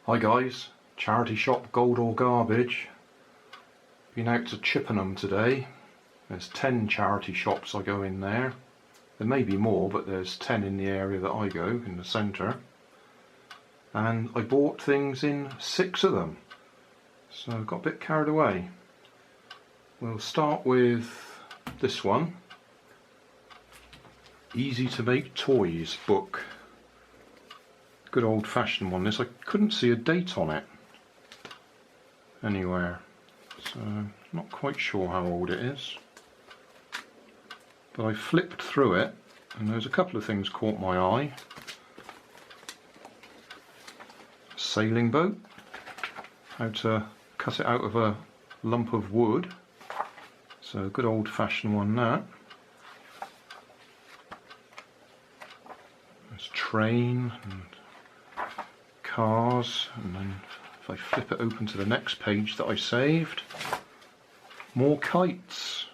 Hi guys, charity shop Gold or Garbage. Been out to Chippenham today. There's 10 charity shops I go in there. There may be more, but there's 10 in the area that I go, in the centre. And I bought things in 6 of them. So I got a bit carried away. We'll start with this one. Easy to Make Toys book. Good old fashioned one this. I couldn't see a date on it anywhere, so not quite sure how old it is, but I flipped through it and there's a couple of things caught my eye. Sailing boat, how to cut it out of a lump of wood, so a good old fashioned one that. There's train and cars, and then if I flip it open to the next page that I saved, more kites.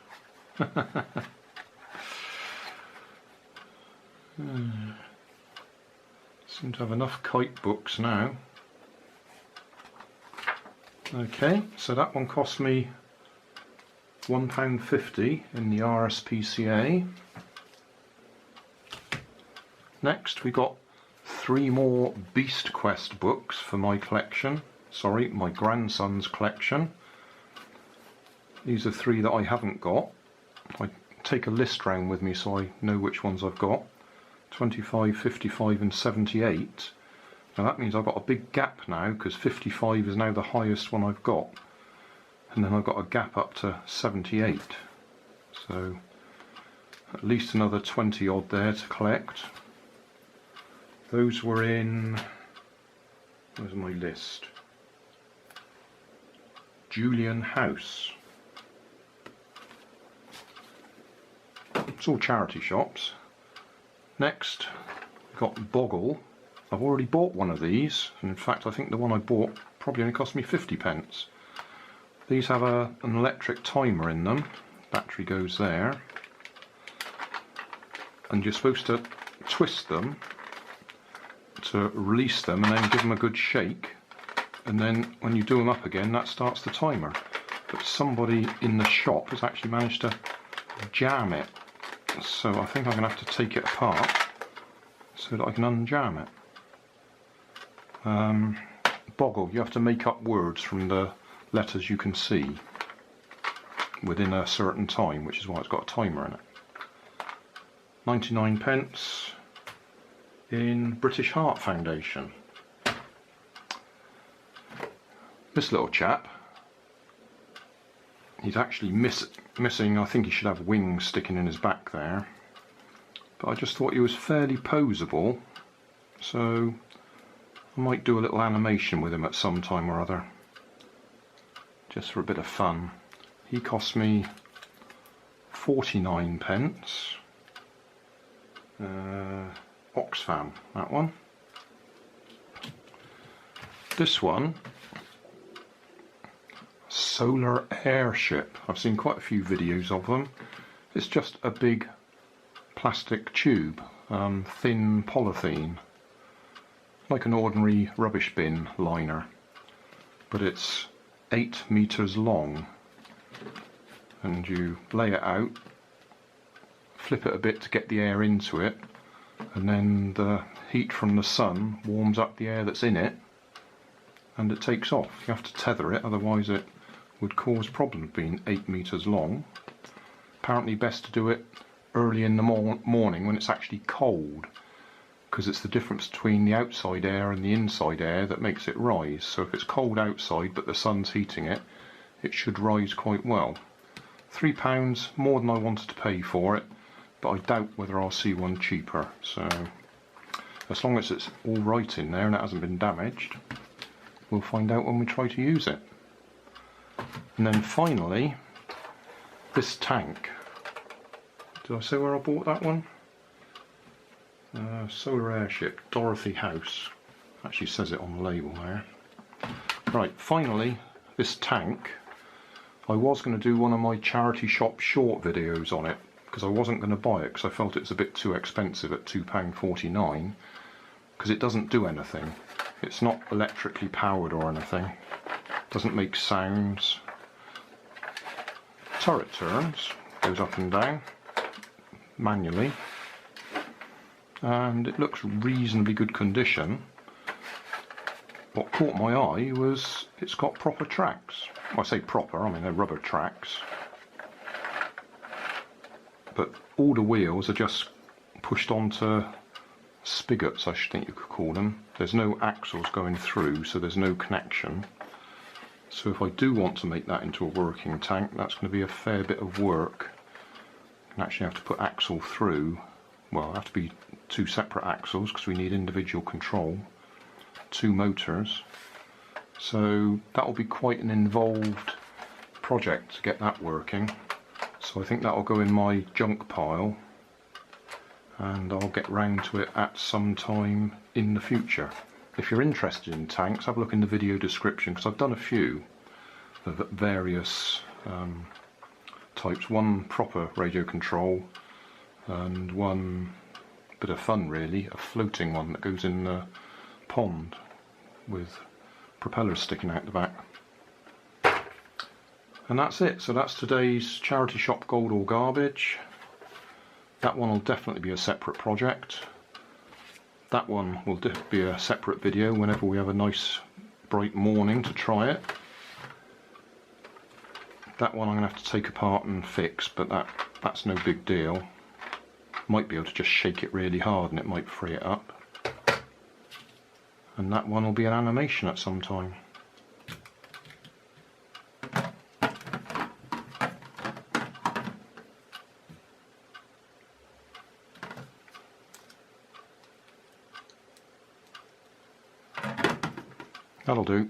Seem to have enough kite books now. Okay, so that one cost me £1.50 in the RSPCA. Next we got 3 more Beast Quest books for my collection. Sorry, my grandson's collection. These are 3 that I haven't got. I take a list round with me so I know which ones I've got. 25, 55 and 78. Now that means I've got a big gap now, because 55 is now the highest one I've got. And then I've got a gap up to 78. So at least another 20 odd there to collect. Those were in, where's my list? Julian House. It's all charity shops. Next, we've got Boggle. I've already bought one of these, and in fact I think the one I bought probably only cost me 50p. These have an electric timer in them. Battery goes there. And you're supposed to twist them to release them and then give them a good shake, and then when you do them up again that starts the timer. But somebody in the shop has actually managed to jam it, so I think I'm going to have to take it apart so that I can unjam it. Boggle, you have to make up words from the letters you can see within a certain time, which is why it's got a timer in it. 99p in British Heart Foundation. This little chap, he's actually missing, I think he should have wings sticking in his back there, but I just thought he was fairly poseable, so I might do a little animation with him at some time or other, just for a bit of fun. He cost me 49p. Oxfam, that one. This one, Solar Airship. I've seen quite a few videos of them. It's just a big plastic tube, thin polythene, like an ordinary rubbish bin liner, but it's 8 meters long, and you lay it out, flip it a bit to get the air into it, and then the heat from the sun warms up the air that's in it and it takes off. You have to tether it, otherwise it would cause problems being 8 meters long. Apparently best to do it early in the morning when it's actually cold, because it's the difference between the outside air and the inside air that makes it rise. So if it's cold outside but the sun's heating it, it should rise quite well. £3, more than I wanted to pay for it, but I doubt whether I'll see one cheaper, so as long as it's all right in there and it hasn't been damaged, we'll find out when we try to use it. And then finally, this tank. Did I say where I bought that one? Solar Airship, Dorothy House. Actually says it on the label there. Right, finally, this tank. I was going to do one of my charity shop short videos on it, because I wasn't going to buy it because I felt it's a bit too expensive at £2.49, because it doesn't do anything. It's not electrically powered or anything. Doesn't make sounds. Turret turns, goes up and down manually, and it looks reasonably good condition. What caught my eye was it's got proper tracks. Well, I say proper, I mean they're rubber tracks, but all the wheels are just pushed onto spigots, I should think you could call them. There's no axles going through, so there's no connection. So if I do want to make that into a working tank, that's going to be a fair bit of work. I actually have to put axle through. Well, have to be two separate axles because we need individual control, two motors. So that will be quite an involved project to get that working. So I think that will go in my junk pile, and I'll get round to it at some time in the future. If you're interested in tanks, have a look in the video description, because I've done a few of various types. One proper radio control, and one bit of fun really, a floating one that goes in the pond with propellers sticking out the back. And that's it. So that's today's charity shop gold or garbage. That one will definitely be a separate project. That one will be a separate video whenever we have a nice bright morning to try it. That one I'm going to have to take apart and fix, but that's no big deal. Might be able to just shake it really hard and it might free it up. And that one will be an animation at some time. That'll do.